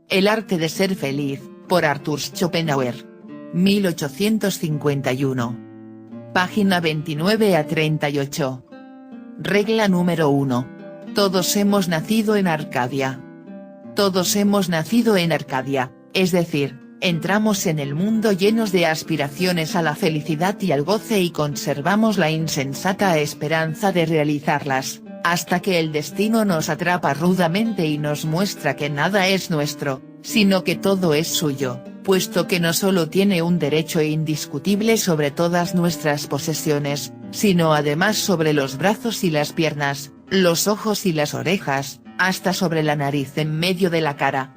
El arte de ser feliz, por Arthur Schopenhauer. 1851. Página 29 a 38. Regla número 1. Todos hemos nacido en Arcadia. Todos hemos nacido en Arcadia, es decir, entramos en el mundo llenos de aspiraciones a la felicidad y al goce y conservamos la insensata esperanza de realizarlas, hasta que el destino nos atrapa rudamente y nos muestra que nada es nuestro, sino que todo es suyo, puesto que no solo tiene un derecho indiscutible sobre todas nuestras posesiones, sino además sobre los brazos y las piernas, los ojos y las orejas, hasta sobre la nariz en medio de la cara.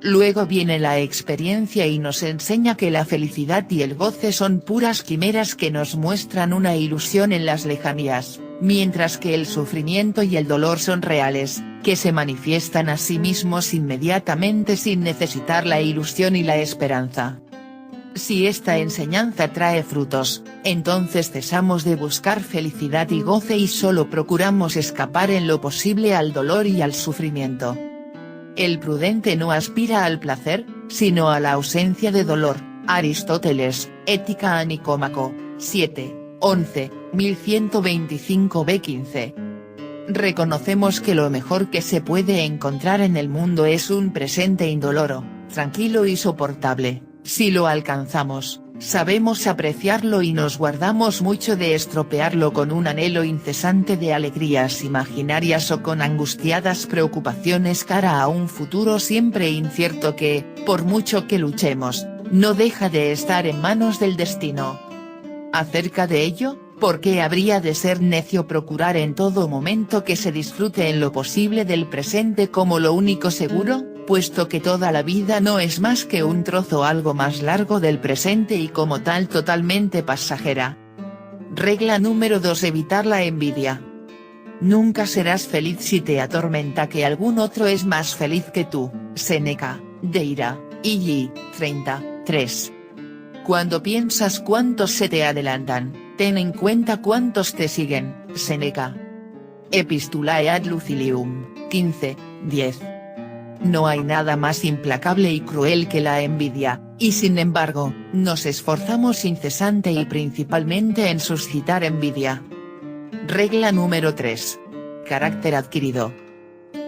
Luego viene la experiencia y nos enseña que la felicidad y el goce son puras quimeras que nos muestran una ilusión en las lejanías, mientras que el sufrimiento y el dolor son reales, que se manifiestan a sí mismos inmediatamente sin necesitar la ilusión y la esperanza. Si esta enseñanza trae frutos, entonces cesamos de buscar felicidad y goce y solo procuramos escapar en lo posible al dolor y al sufrimiento. El prudente no aspira al placer, sino a la ausencia de dolor. Aristóteles, Ética a Nicómaco, 7, 11, 1125b15. Reconocemos que lo mejor que se puede encontrar en el mundo es un presente indoloro, tranquilo y soportable. Si lo alcanzamos, sabemos apreciarlo y nos guardamos mucho de estropearlo con un anhelo incesante de alegrías imaginarias o con angustiadas preocupaciones cara a un futuro siempre incierto que, por mucho que luchemos, no deja de estar en manos del destino. Acerca de ello, ¿por qué habría de ser necio procurar en todo momento que se disfrute en lo posible del presente como lo único seguro, puesto que toda la vida no es más que un trozo algo más largo del presente y como tal totalmente pasajera? Regla número 2. Evitar la envidia. Nunca serás feliz si te atormenta que algún otro es más feliz que tú. Séneca, de Ira, I. 33. Cuando piensas cuántos se te adelantan, ten en cuenta cuántos te siguen. Séneca. Epistulae ad Lucilium, 15, 10. No hay nada más implacable y cruel que la envidia, y sin embargo, nos esforzamos incesante y principalmente en suscitar envidia. Regla número 3. Carácter adquirido.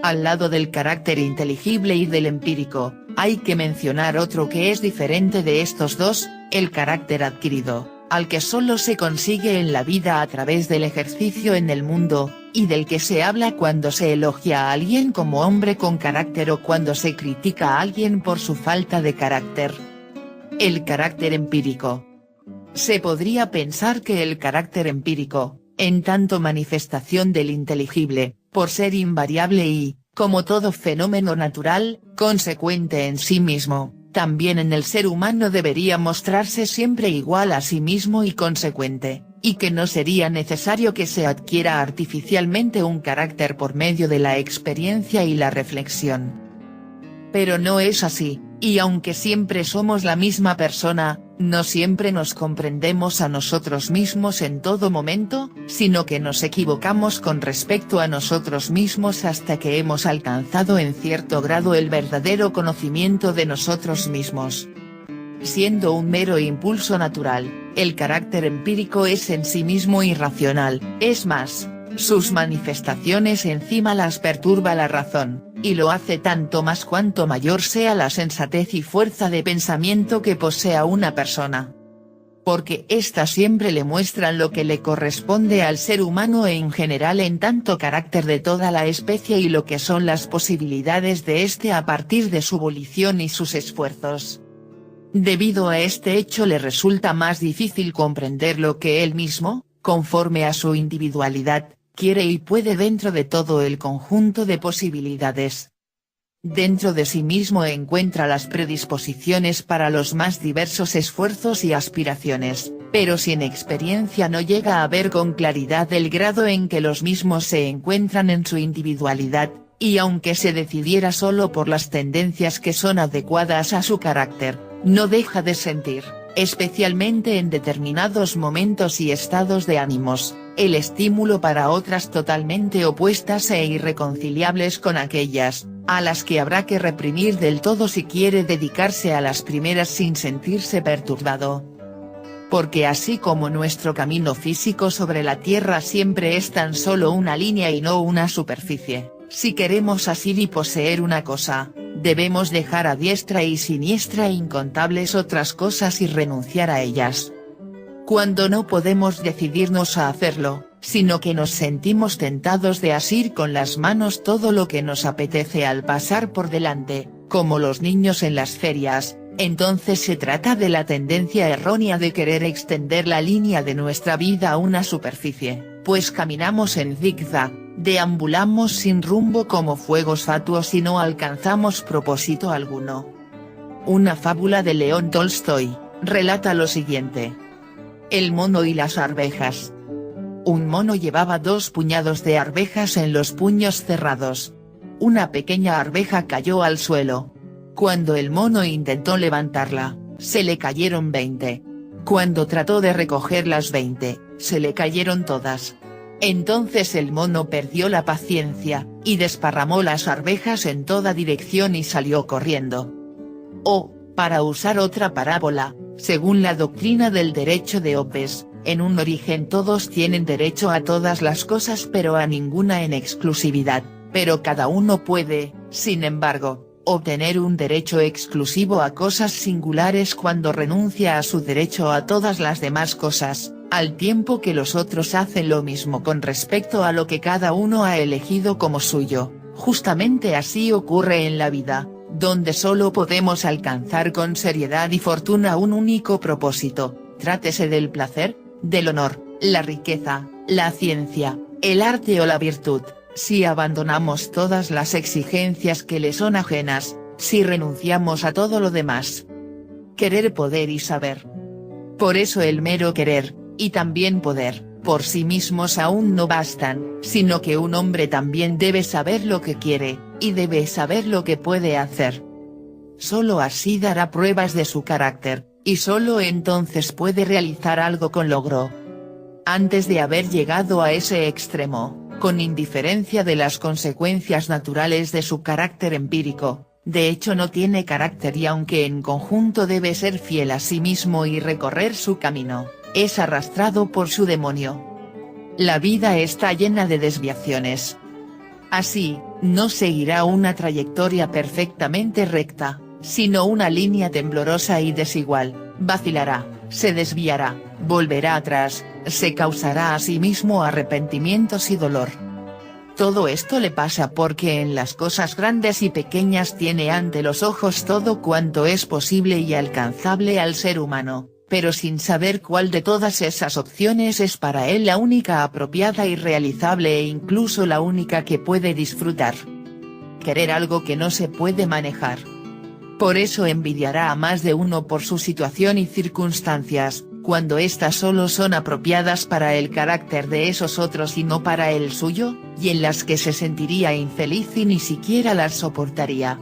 Al lado del carácter inteligible y del empírico, hay que mencionar otro que es diferente de estos dos, el carácter adquirido, al que solo se consigue en la vida a través del ejercicio en el mundo, y del que se habla cuando se elogia a alguien como hombre con carácter o cuando se critica a alguien por su falta de carácter. El carácter empírico. Se podría pensar que el carácter empírico, en tanto manifestación del inteligible, por ser invariable y, como todo fenómeno natural, consecuente en sí mismo, también en el ser humano debería mostrarse siempre igual a sí mismo y consecuente, y que no sería necesario que se adquiera artificialmente un carácter por medio de la experiencia y la reflexión. Pero no es así, y aunque siempre somos la misma persona, no siempre nos comprendemos a nosotros mismos en todo momento, sino que nos equivocamos con respecto a nosotros mismos hasta que hemos alcanzado en cierto grado el verdadero conocimiento de nosotros mismos. Siendo un mero impulso natural, el carácter empírico es en sí mismo irracional, es más, sus manifestaciones encima las perturba la razón, y lo hace tanto más cuanto mayor sea la sensatez y fuerza de pensamiento que posea una persona. Porque éstas siempre le muestran lo que le corresponde al ser humano en general en tanto carácter de toda la especie y lo que son las posibilidades de éste a partir de su volición y sus esfuerzos. Debido a este hecho le resulta más difícil comprender lo que él mismo, conforme a su individualidad, quiere y puede dentro de todo el conjunto de posibilidades. Dentro de sí mismo encuentra las predisposiciones para los más diversos esfuerzos y aspiraciones, pero sin experiencia no llega a ver con claridad el grado en que los mismos se encuentran en su individualidad, y aunque se decidiera solo por las tendencias que son adecuadas a su carácter, no deja de sentir, especialmente en determinados momentos y estados de ánimos, el estímulo para otras totalmente opuestas e irreconciliables con aquellas, a las que habrá que reprimir del todo si quiere dedicarse a las primeras sin sentirse perturbado. Porque así como nuestro camino físico sobre la Tierra siempre es tan solo una línea y no una superficie, si queremos asir y poseer una cosa, debemos dejar a diestra y siniestra incontables otras cosas y renunciar a ellas. Cuando no podemos decidirnos a hacerlo, sino que nos sentimos tentados de asir con las manos todo lo que nos apetece al pasar por delante, como los niños en las ferias, entonces se trata de la tendencia errónea de querer extender la línea de nuestra vida a una superficie, pues caminamos en zigzag, deambulamos sin rumbo como fuegos fatuos y no alcanzamos propósito alguno. Una fábula de León Tolstoy, relata lo siguiente. El mono y las arvejas. Un mono llevaba 2 puñados de arvejas en los puños cerrados. Una pequeña arveja cayó al suelo. Cuando el mono intentó levantarla, se le cayeron 20. Cuando trató de recoger las 20, se le cayeron todas. Entonces el mono perdió la paciencia, y desparramó las arvejas en toda dirección y salió corriendo. O, para usar otra parábola, según la doctrina del derecho de Hobbes, en un origen todos tienen derecho a todas las cosas pero a ninguna en exclusividad, pero cada uno puede, sin embargo, obtener un derecho exclusivo a cosas singulares cuando renuncia a su derecho a todas las demás cosas, al tiempo que los otros hacen lo mismo con respecto a lo que cada uno ha elegido como suyo. Justamente así ocurre en la vida, donde solo podemos alcanzar con seriedad y fortuna un único propósito, trátese del placer, del honor, la riqueza, la ciencia, el arte o la virtud. Si abandonamos todas las exigencias que le son ajenas, si renunciamos a todo lo demás. Querer, poder y saber. Por eso el mero querer, y también poder, por sí mismos aún no bastan, sino que un hombre también debe saber lo que quiere, y debe saber lo que puede hacer. Solo así dará pruebas de su carácter, y solo entonces puede realizar algo con logro. Antes de haber llegado a ese extremo, con indiferencia de las consecuencias naturales de su carácter empírico, de hecho no tiene carácter y aunque en conjunto debe ser fiel a sí mismo y recorrer su camino, es arrastrado por su demonio. La vida está llena de desviaciones. Así, no seguirá una trayectoria perfectamente recta, sino una línea temblorosa y desigual, vacilará, se desviará, volverá atrás, se causará a sí mismo arrepentimientos y dolor. Todo esto le pasa porque en las cosas grandes y pequeñas tiene ante los ojos todo cuanto es posible y alcanzable al ser humano, pero sin saber cuál de todas esas opciones es para él la única apropiada y realizable e incluso la única que puede disfrutar. Querer algo que no se puede manejar. Por eso envidiará a más de uno por su situación y circunstancias, cuando éstas solo son apropiadas para el carácter de esos otros y no para el suyo, y en las que se sentiría infeliz y ni siquiera las soportaría.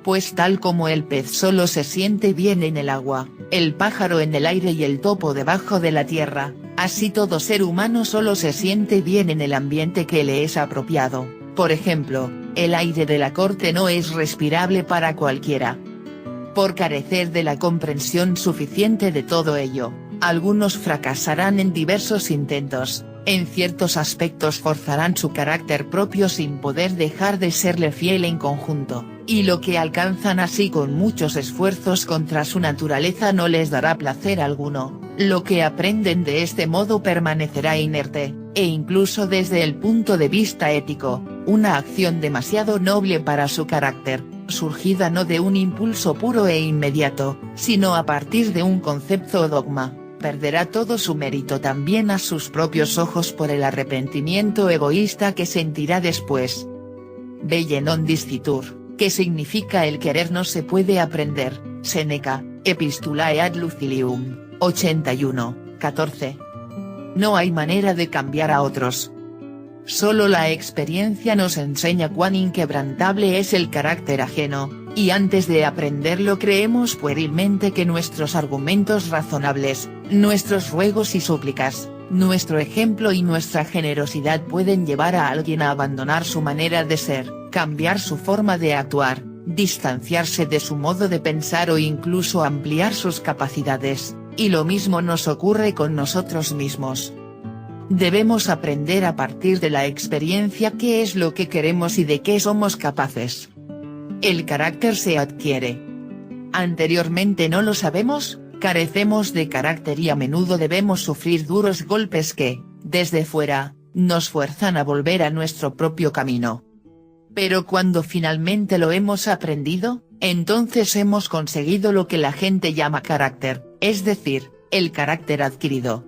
Pues tal como el pez solo se siente bien en el agua, el pájaro en el aire y el topo debajo de la tierra, así todo ser humano solo se siente bien en el ambiente que le es apropiado. Por ejemplo, el aire de la corte no es respirable para cualquiera. Por carecer de la comprensión suficiente de todo ello, algunos fracasarán en diversos intentos, en ciertos aspectos forzarán su carácter propio sin poder dejar de serle fiel en conjunto, y lo que alcanzan así con muchos esfuerzos contra su naturaleza no les dará placer alguno, lo que aprenden de este modo permanecerá inerte, e incluso desde el punto de vista ético, una acción demasiado noble para su carácter, surgida no de un impulso puro e inmediato, sino a partir de un concepto o dogma, perderá todo su mérito también a sus propios ojos por el arrepentimiento egoísta que sentirá después. Belle non dicitur, que significa el querer no se puede aprender, Séneca, Epistulae ad Lucilium, 81, 14. No hay manera de cambiar a otros. Solo la experiencia nos enseña cuán inquebrantable es el carácter ajeno, y antes de aprenderlo creemos puerilmente que nuestros argumentos razonables, nuestros ruegos y súplicas, nuestro ejemplo y nuestra generosidad pueden llevar a alguien a abandonar su manera de ser, cambiar su forma de actuar, distanciarse de su modo de pensar o incluso ampliar sus capacidades, y lo mismo nos ocurre con nosotros mismos. Debemos aprender a partir de la experiencia qué es lo que queremos y de qué somos capaces. El carácter se adquiere. Anteriormente no lo sabemos, carecemos de carácter y a menudo debemos sufrir duros golpes que, desde fuera, nos fuerzan a volver a nuestro propio camino. Pero cuando finalmente lo hemos aprendido, entonces hemos conseguido lo que la gente llama carácter, es decir, el carácter adquirido.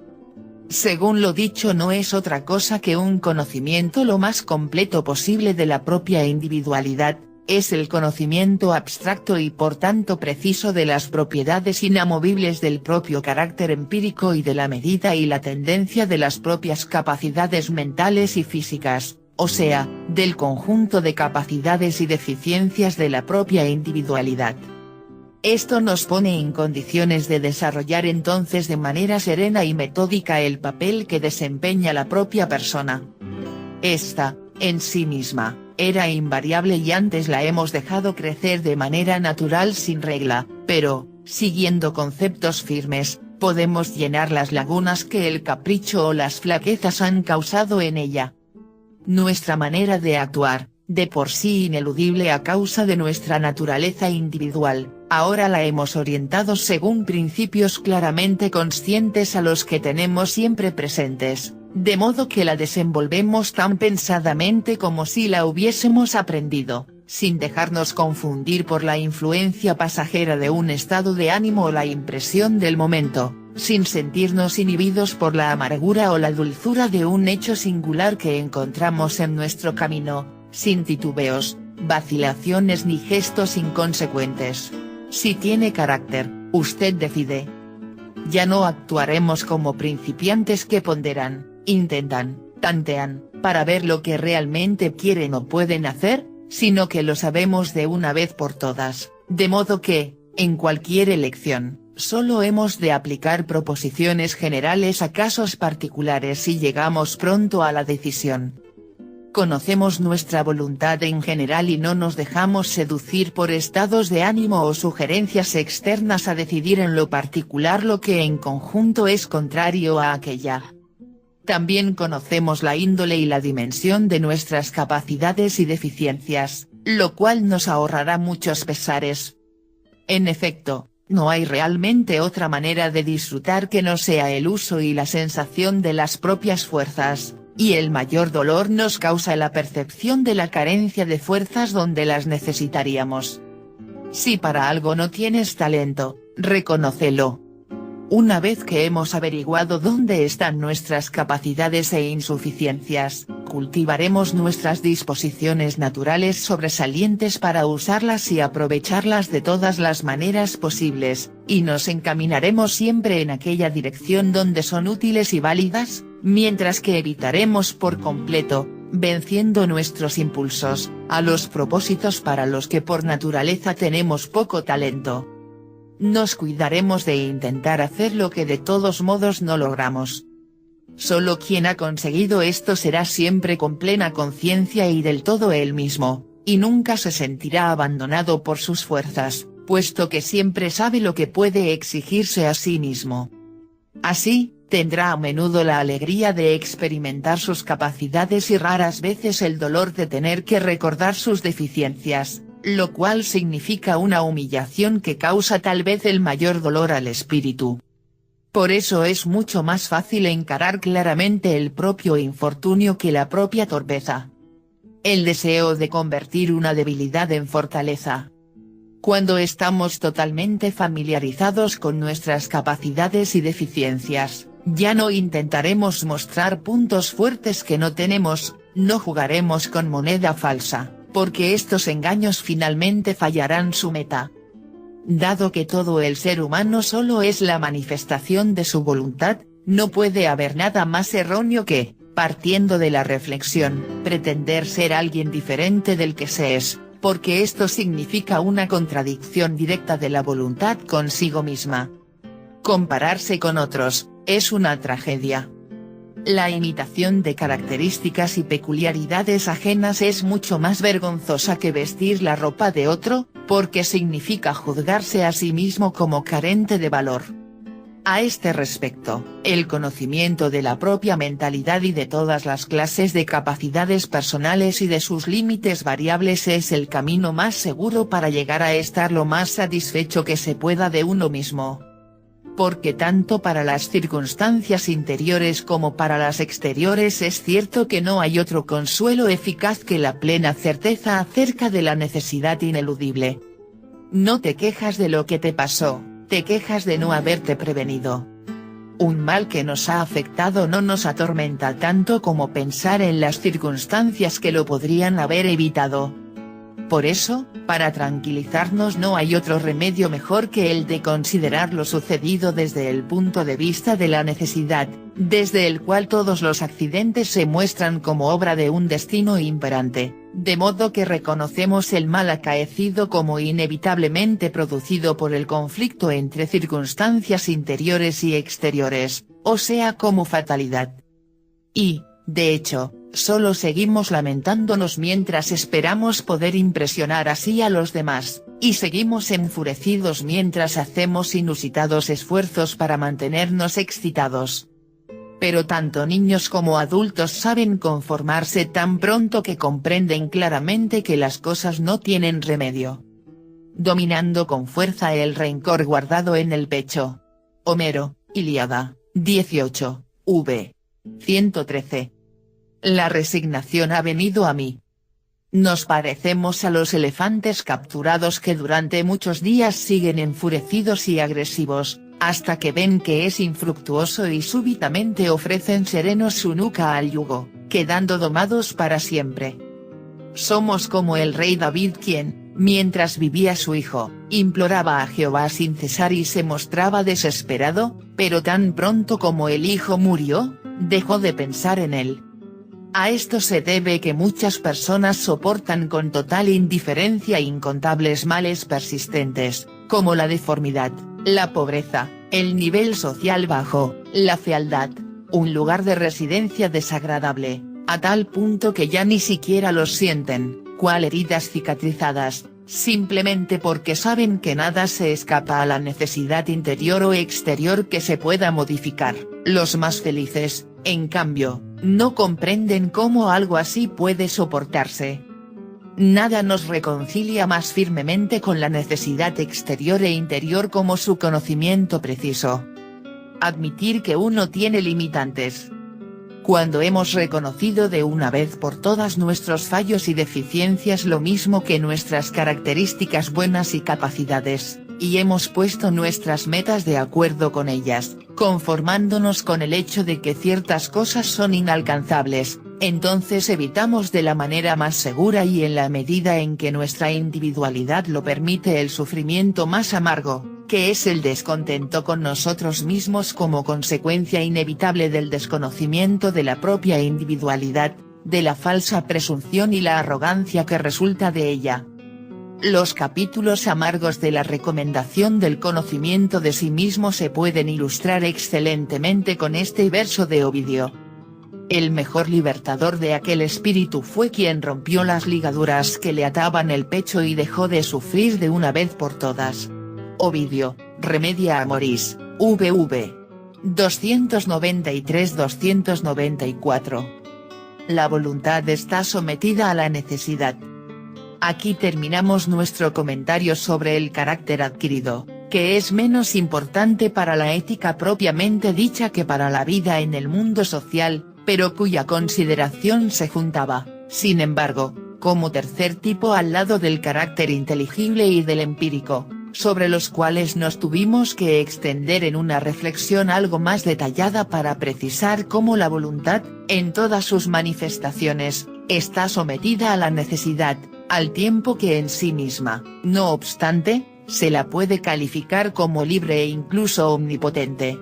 Según lo dicho, no es otra cosa que un conocimiento lo más completo posible de la propia individualidad, es el conocimiento abstracto y por tanto preciso de las propiedades inamovibles del propio carácter empírico y de la medida y la tendencia de las propias capacidades mentales y físicas, o sea, del conjunto de capacidades y deficiencias de la propia individualidad. Esto nos pone en condiciones de desarrollar entonces de manera serena y metódica el papel que desempeña la propia persona. Esta, en sí misma, era invariable y antes la hemos dejado crecer de manera natural sin regla, pero, siguiendo conceptos firmes, podemos llenar las lagunas que el capricho o las flaquezas han causado en ella. Nuestra manera de actuar, de por sí ineludible a causa de nuestra naturaleza individual, ahora la hemos orientado según principios claramente conscientes a los que tenemos siempre presentes, de modo que la desenvolvemos tan pensadamente como si la hubiésemos aprendido, sin dejarnos confundir por la influencia pasajera de un estado de ánimo o la impresión del momento, sin sentirnos inhibidos por la amargura o la dulzura de un hecho singular que encontramos en nuestro camino, sin titubeos, vacilaciones ni gestos inconsecuentes. Si tiene carácter, usted decide. Ya no actuaremos como principiantes que ponderan, intentan, tantean, para ver lo que realmente quieren o pueden hacer, sino que lo sabemos de una vez por todas, de modo que, en cualquier elección, solo hemos de aplicar proposiciones generales a casos particulares y llegamos pronto a la decisión. Conocemos nuestra voluntad en general y no nos dejamos seducir por estados de ánimo o sugerencias externas a decidir en lo particular lo que en conjunto es contrario a aquella. También conocemos la índole y la dimensión de nuestras capacidades y deficiencias, lo cual nos ahorrará muchos pesares. En efecto, no hay realmente otra manera de disfrutar que no sea el uso y la sensación de las propias fuerzas, y el mayor dolor nos causa la percepción de la carencia de fuerzas donde las necesitaríamos. Si para algo no tienes talento, reconócelo. Una vez que hemos averiguado dónde están nuestras capacidades e insuficiencias, cultivaremos nuestras disposiciones naturales sobresalientes para usarlas y aprovecharlas de todas las maneras posibles, y nos encaminaremos siempre en aquella dirección donde son útiles y válidas, mientras que evitaremos por completo, venciendo nuestros impulsos, a los propósitos para los que por naturaleza tenemos poco talento. Nos cuidaremos de intentar hacer lo que de todos modos no logramos. Solo quien ha conseguido esto será siempre con plena conciencia y del todo él mismo, y nunca se sentirá abandonado por sus fuerzas, puesto que siempre sabe lo que puede exigirse a sí mismo. Así, tendrá a menudo la alegría de experimentar sus capacidades y raras veces el dolor de tener que recordar sus deficiencias, lo cual significa una humillación que causa tal vez el mayor dolor al espíritu. Por eso es mucho más fácil encarar claramente el propio infortunio que la propia torpeza. El deseo de convertir una debilidad en fortaleza. Cuando estamos totalmente familiarizados con nuestras capacidades y deficiencias, ya no intentaremos mostrar puntos fuertes que no tenemos, no jugaremos con moneda falsa, porque estos engaños finalmente fallarán su meta. Dado que todo el ser humano solo es la manifestación de su voluntad, no puede haber nada más erróneo que, partiendo de la reflexión, pretender ser alguien diferente del que se es, porque esto significa una contradicción directa de la voluntad consigo misma. Compararse con otros, es una tragedia. La imitación de características y peculiaridades ajenas es mucho más vergonzosa que vestir la ropa de otro, porque significa juzgarse a sí mismo como carente de valor. A este respecto, el conocimiento de la propia mentalidad y de todas las clases de capacidades personales y de sus límites variables es el camino más seguro para llegar a estar lo más satisfecho que se pueda de uno mismo. Porque tanto para las circunstancias interiores como para las exteriores es cierto que no hay otro consuelo eficaz que la plena certeza acerca de la necesidad ineludible. No te quejas de lo que te pasó, te quejas de no haberte prevenido. Un mal que nos ha afectado no nos atormenta tanto como pensar en las circunstancias que lo podrían haber evitado. Por eso, para tranquilizarnos no hay otro remedio mejor que el de considerar lo sucedido desde el punto de vista de la necesidad, desde el cual todos los accidentes se muestran como obra de un destino imperante, de modo que reconocemos el mal acaecido como inevitablemente producido por el conflicto entre circunstancias interiores y exteriores, o sea como fatalidad. Y, de hecho, solo seguimos lamentándonos mientras esperamos poder impresionar así a los demás, y seguimos enfurecidos mientras hacemos inusitados esfuerzos para mantenernos excitados. Pero tanto niños como adultos saben conformarse tan pronto que comprenden claramente que las cosas no tienen remedio. Dominando con fuerza el rencor guardado en el pecho. Homero, Ilíada, 18, v. 113. La resignación ha venido a mí. Nos parecemos a los elefantes capturados que durante muchos días siguen enfurecidos y agresivos, hasta que ven que es infructuoso y súbitamente ofrecen serenos su nuca al yugo, quedando domados para siempre. Somos como el rey David quien, mientras vivía su hijo, imploraba a Jehová sin cesar y se mostraba desesperado, pero tan pronto como el hijo murió, dejó de pensar en él. A esto se debe que muchas personas soportan con total indiferencia incontables males persistentes, como la deformidad, la pobreza, el nivel social bajo, la fealdad, un lugar de residencia desagradable, a tal punto que ya ni siquiera los sienten, cual heridas cicatrizadas, simplemente porque saben que nada se escapa a la necesidad interior o exterior que se pueda modificar. Los más felices, en cambio, no comprenden cómo algo así puede soportarse. Nada nos reconcilia más firmemente con la necesidad exterior e interior como su conocimiento preciso. Admitir que uno tiene limitantes. Cuando hemos reconocido de una vez por todas nuestros fallos y deficiencias lo mismo que nuestras características buenas y capacidades, y hemos puesto nuestras metas de acuerdo con ellas, conformándonos con el hecho de que ciertas cosas son inalcanzables, entonces evitamos de la manera más segura y en la medida en que nuestra individualidad lo permite el sufrimiento más amargo, que es el descontento con nosotros mismos como consecuencia inevitable del desconocimiento de la propia individualidad, de la falsa presunción y la arrogancia que resulta de ella. Los capítulos amargos de la recomendación del conocimiento de sí mismo se pueden ilustrar excelentemente con este verso de Ovidio. El mejor libertador de aquel espíritu fue quien rompió las ligaduras que le ataban el pecho y dejó de sufrir de una vez por todas. Ovidio, Remedia Amoris, vv. 293-294. La voluntad está sometida a la necesidad. Aquí terminamos nuestro comentario sobre el carácter adquirido, que es menos importante para la ética propiamente dicha que para la vida en el mundo social, pero cuya consideración se juntaba, sin embargo, como tercer tipo al lado del carácter inteligible y del empírico, sobre los cuales nos tuvimos que extender en una reflexión algo más detallada para precisar cómo la voluntad, en todas sus manifestaciones, está sometida a la necesidad, al tiempo que en sí misma, no obstante, se la puede calificar como libre e incluso omnipotente.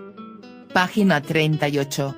Página 38.